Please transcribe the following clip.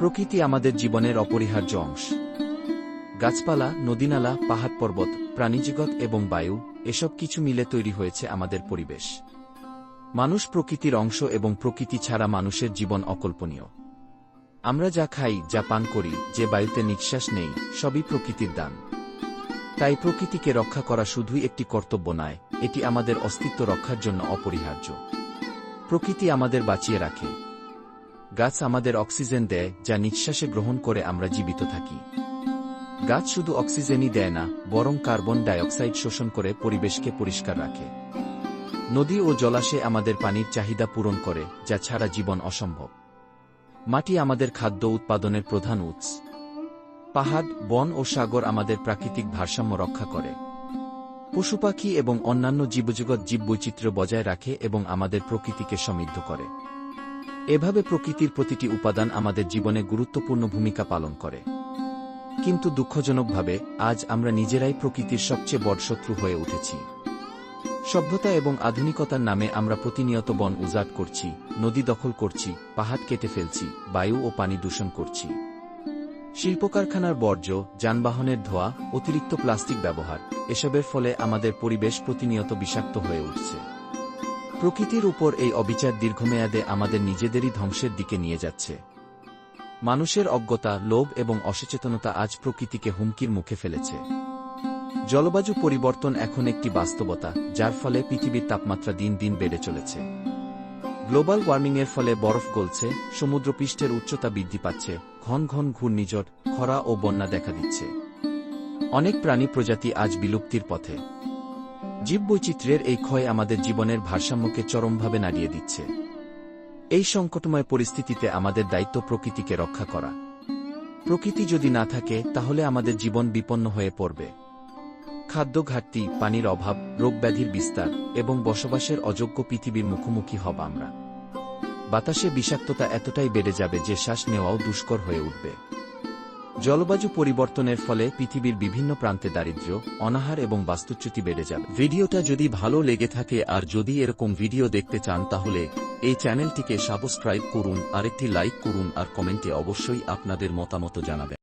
প্রকৃতি আমাদের জীবনের অপরিহার্য অংশ। গাছপালা, নদীনালা, পাহাড় পর্বত, প্রাণীজগৎ এবং বায়ু, এসব কিছু মিলে তৈরি হয়েছে আমাদের পরিবেশ। মানুষ প্রকৃতির অংশ এবং প্রকৃতি ছাড়া মানুষের জীবন অকল্পনীয়। আমরা যা খাই, যা পান করি, যে বায়ুতে নিঃশ্বাস নেই, সবই প্রকৃতির দান। তাই প্রকৃতিকে রক্ষা করা শুধুই একটি কর্তব্য নয়, এটি আমাদের অস্তিত্ব রক্ষার জন্য অপরিহার্য। প্রকৃতি আমাদের বাঁচিয়ে রাখে। গাছ আমাদের অক্সিজেন দেয়, যা নিঃশ্বাসে গ্রহণ করে আমরা জীবিত থাকি। গাছ শুধু অক্সিজেনই দেয় না, বরং কার্বন ডাইঅক্সাইড শোষণ করে পরিবেশকে পরিষ্কার রাখে। নদী ও জলাশয় আমাদের পানির চাহিদা পূরণ করে, যা ছাড়া জীবন অসম্ভব। মাটি আমাদের খাদ্য উৎপাদনের প্রধান উৎস। পাহাড়, বন ও সাগর আমাদের প্রাকৃতিক ভারসাম্য রক্ষা করে। পশুপাখি এবং অন্যান্য জীবজগৎ জীববৈচিত্র্য বজায় রাখে এবং আমাদের প্রকৃতিকে সমৃদ্ধ করে। এভাবে প্রকৃতির প্রতিটি উপাদান আমাদের জীবনে গুরুত্বপূর্ণ ভূমিকা পালন করে। কিন্তু দুঃখজনকভাবে আজ আমরা নিজেরাই প্রকৃতির সবচেয়ে বড় শত্রু হয়ে উঠেছি। সভ্যতা এবং আধুনিকতার নামে আমরা প্রতিনিয়ত বন উজাড় করছি, নদী দখল করছি, পাহাড় কেটে ফেলছি, বায়ু ও পানি দূষণ করছি। শিল্পকারখানার বর্জ্য, যানবাহনের ধোঁয়া, অতিরিক্ত প্লাস্টিক ব্যবহার, এসবের ফলে আমাদের পরিবেশ প্রতিনিয়ত বিষাক্ত হয়ে উঠছে। প্রকৃতির উপর এই অবিচার দীর্ঘমেয়াদে আমাদের নিজেদেরই ধ্বংসের দিকে নিয়ে যাচ্ছে। মানুষের অজ্ঞতা, লোভ এবং অসচেতনতা আজ প্রকৃতিকে হুমকির মুখে ফেলেছে। জলবায়ু পরিবর্তন এখন একটি বাস্তবতা, যার ফলে পৃথিবীর তাপমাত্রা দিন দিন বেড়ে চলেছে। গ্লোবাল ওয়ার্মিংয়ের ফলে বরফ গলছে, সমুদ্রপৃষ্ঠের উচ্চতা বৃদ্ধি পাচ্ছে, ঘন ঘন ঘূর্ণিঝড়, খরা ও বন্যা দেখা দিচ্ছে। অনেক প্রাণী প্রজাতি আজ বিলুপ্তির পথে। জীববৈচিত্র্যের এই ক্ষয় আমাদের জীবনের ভারসাম্যকে চরমভাবে নাড়িয়ে দিচ্ছে। এই সংকটময় পরিস্থিতিতে আমাদের দায়িত্ব প্রকৃতিকে রক্ষা করা। প্রকৃতি যদি না থাকে, তাহলে আমাদের জীবন বিপন্ন হয়ে পড়বে। খাদ্য ঘাটতি, পানির অভাব, রোগব্যাধির বিস্তার এবং বসবাসের অযোগ্য পৃথিবীর মুখোমুখি হব আমরা। বাতাসে বিষাক্ততা এতটাই বেড়ে যাবে যে শ্বাস নেওয়াও দুষ্কর হয়ে উঠবে। জলবায়ু পরিবর্তনের ফলে পৃথিবীর বিভিন্ন প্রান্তে দারিদ্র্য, অনাহার এবং বাস্তুচ্যুতি বেড়ে যাবে। ভিডিওটা যদি ভালো লেগে থাকে আর যদি এরকম ভিডিও দেখতে চান, তাহলে এই চ্যানেলটিকে সাবস্ক্রাইব করুন, আরেকটি লাইক করুন আর কমেন্টে অবশ্যই আপনাদের মতামত জানাবেন।